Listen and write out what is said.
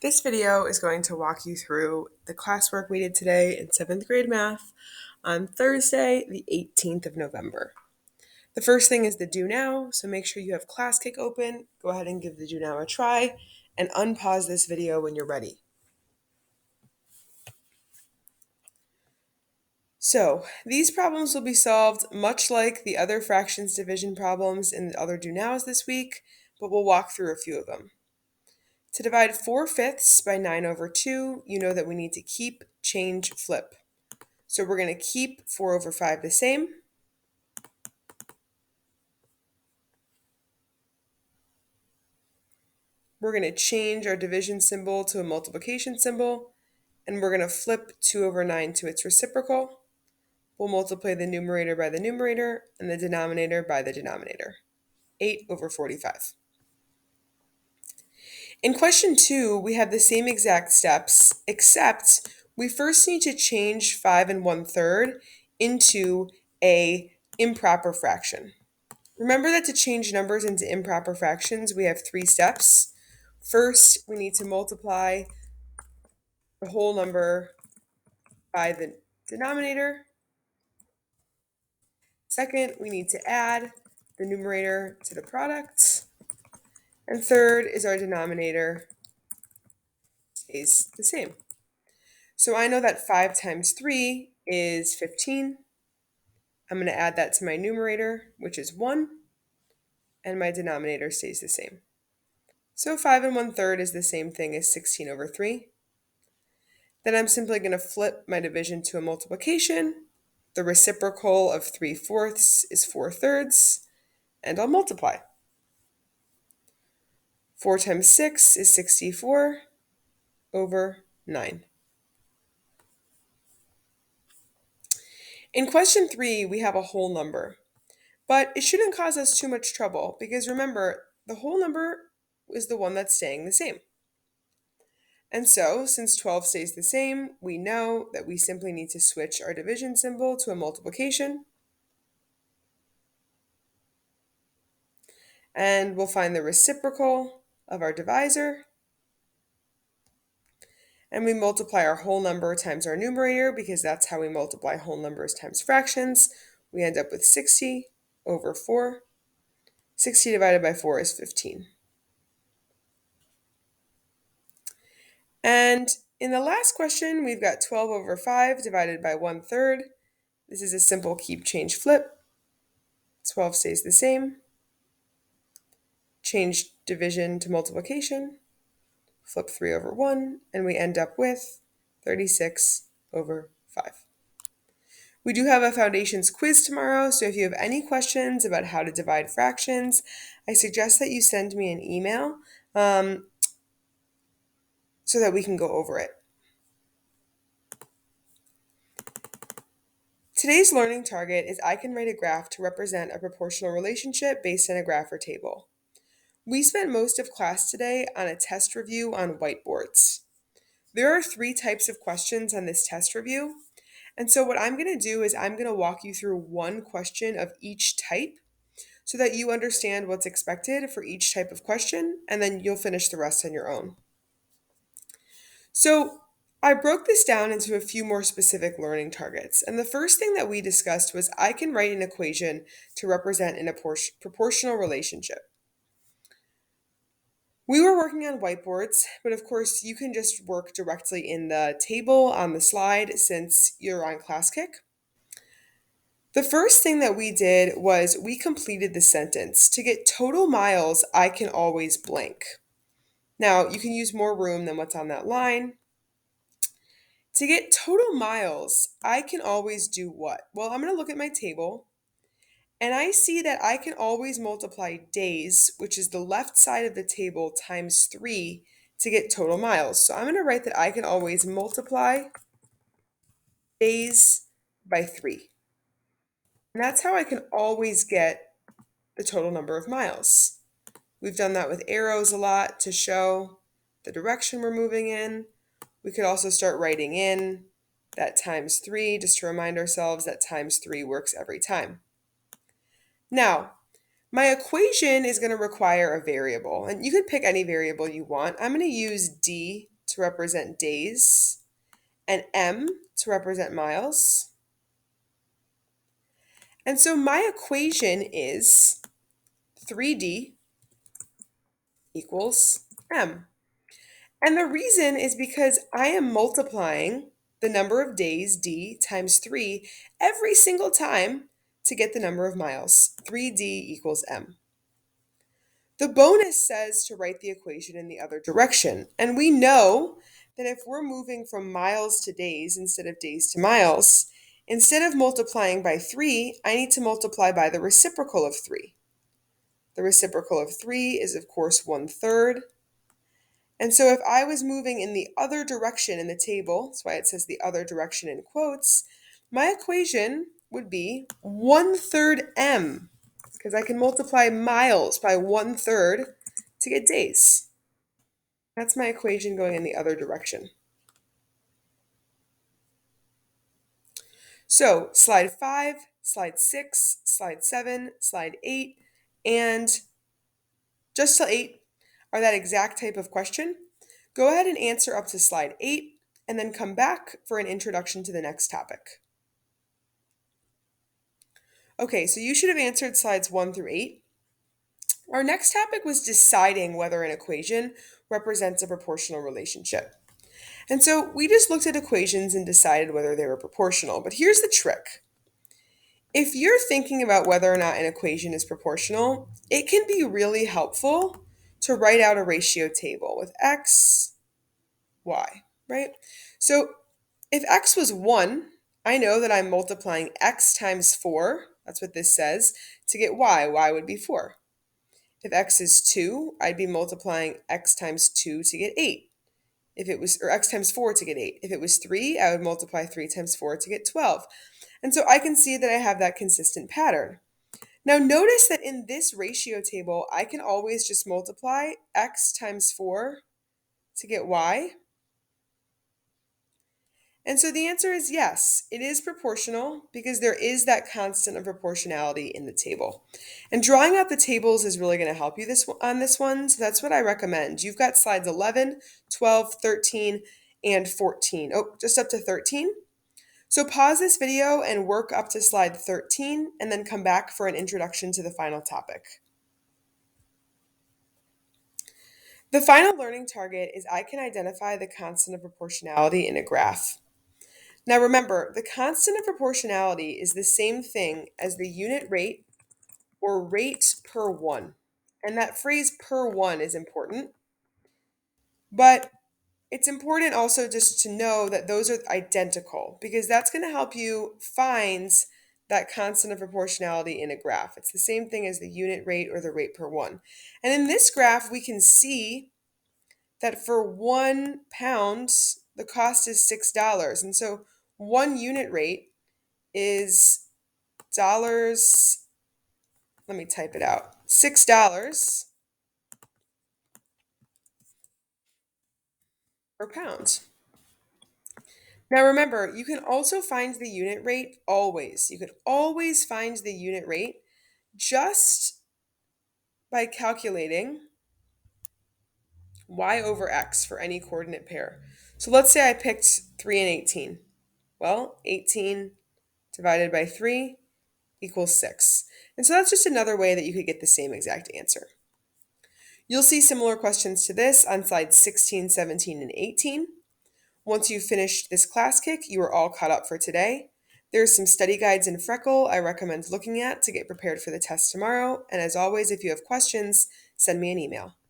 This video is going to walk you through the classwork we did today in 7th grade math on Thursday, the 18th of November. The first thing is the do now, so make sure you have Classkick open. Go ahead and give the do now a try and unpause this video when you're ready. So these problems will be solved much like the other fractions division problems in the other do nows this week, but we'll walk through a few of them. To divide 4/5 by 9/2, you know that we need to keep, change, flip. So we're going to keep 4/5 the same. We're going to change our division symbol to a multiplication symbol, and we're going to flip 2/9 to its reciprocal. We'll multiply the numerator by the numerator and the denominator by the denominator. 8/45. In question 2, we have the same exact steps, except we first need to change 5 1/3 into a improper fraction. Remember that to change numbers into improper fractions, we have 3 steps. First, we need to multiply the whole number by the denominator. Second, we need to add the numerator to the product. And third is our denominator stays the same. So I know that 5 times 3 is 15. I'm going to add that to my numerator, which is 1, and my denominator stays the same. So 5 1/3 is the same thing as 16/3. Then I'm simply going to flip my division to a multiplication. The reciprocal of 3/4 is 4/3, and I'll multiply. 4 times 6 is 64/9. In question 3, we have a whole number, but it shouldn't cause us too much trouble because remember, the whole number is the one that's staying the same. And so, since 12 stays the same, we know that we simply need to switch our division symbol to a multiplication. And we'll find the reciprocal of our divisor. And we multiply our whole number times our numerator because that's how we multiply whole numbers times fractions. We end up with 60/4. 60 divided by 4 is 15. And in the last question, we've got 12/5 divided by 1/3. This is a simple keep, change, flip. 12 stays the same. Change division to multiplication. Flip 3/1, and we end up with 36/5. We do have a foundations quiz tomorrow, so if you have any questions about how to divide fractions, I suggest that you send me an email so that we can go over it. Today's learning target is I can write a graph to represent a proportional relationship based on a graph or table. We spent most of class today on a test review on whiteboards. There are 3 types of questions on this test review. And so what I'm going to do is I'm going to walk you through one question of each type so that you understand what's expected for each type of question, and then you'll finish the rest on your own. So I broke this down into a few more specific learning targets. And the first thing that we discussed was I can write an equation to represent a proportional relationship. We were working on whiteboards, but of course you can just work directly in the table on the slide since you're on Classkick. The first thing that we did was we completed the sentence. To get total miles, I can always blank. Now, you can use more room than what's on that line. To get total miles, I can always do what? Well, I'm going to look at my table, and I see that I can always multiply days, which is the left side of the table, times 3 to get total miles. So I'm going to write that I can always multiply days by 3. And that's how I can always get the total number of miles. We've done that with arrows a lot to show the direction we're moving in. We could also start writing in that times 3 just to remind ourselves that times 3 works every time. Now, my equation is going to require a variable, and you could pick any variable you want. I'm going to use d to represent days, and m to represent miles. And so my equation is 3d equals m. And the reason is because I am multiplying the number of days, d, times 3 every single time to get the number of miles. 3d equals m. The bonus says to write the equation in the other direction. And we know that if we're moving from miles to days instead of days to miles, instead of multiplying by 3, I need to multiply by the reciprocal of 3. The reciprocal of 3 is, of course, 1/3. And so if I was moving in the other direction in the table, that's why it says the other direction in quotes, my equation would be 1/3 m, because I can multiply miles by 1/3 to get days. That's my equation going in the other direction. So slide 5, slide 6, slide 7, slide 8, and just till 8 are that exact type of question. Go ahead and answer up to slide 8, and then come back for an introduction to the next topic. Okay, so you should have answered slides 1 through 8. Our next topic was deciding whether an equation represents a proportional relationship. And so we just looked at equations and decided whether they were proportional. But here's the trick. If you're thinking about whether or not an equation is proportional, it can be really helpful to write out a ratio table with x, y, right? So if x was 1, I know that I'm multiplying x times 4, that's what this says, to get y. Y would be 4. If x is 2, I'd be multiplying x times 2 to get 8. If it was, or x times 4 to get 8. If it was 3, I would multiply 3 times 4 to get 12. And so I can see that I have that consistent pattern. Now notice that in this ratio table, I can always just multiply x times 4 to get y. And so the answer is yes, it is proportional because there is that constant of proportionality in the table. And drawing out the tables is really going to help you on this one, so that's what I recommend. You've got slides 11, 12, 13, and 14. Oh, just up to 13. So pause this video and work up to slide 13 and then come back for an introduction to the final topic. The final learning target is I can identify the constant of proportionality in a graph. Now remember, the constant of proportionality is the same thing as the unit rate or rate per 1. And that phrase per 1 is important. But it's important also just to know that those are identical because that's going to help you find that constant of proportionality in a graph. It's the same thing as the unit rate or the rate per 1. And in this graph, we can see that for 1 pound, the cost is $6. And so 1 unit rate is dollars, let me type it out, $6 per pound. Now remember, you can also find the unit rate always. You can always find the unit rate just by calculating y over x for any coordinate pair. So let's say I picked 3 and 18. Well, 18 divided by 3 equals 6. And so that's just another way that you could get the same exact answer. You'll see similar questions to this on slides 16, 17, and 18. Once you've finished this Classkick, you are all caught up for today. There's some study guides in Freckle I recommend looking at to get prepared for the test tomorrow. And as always, if you have questions, send me an email.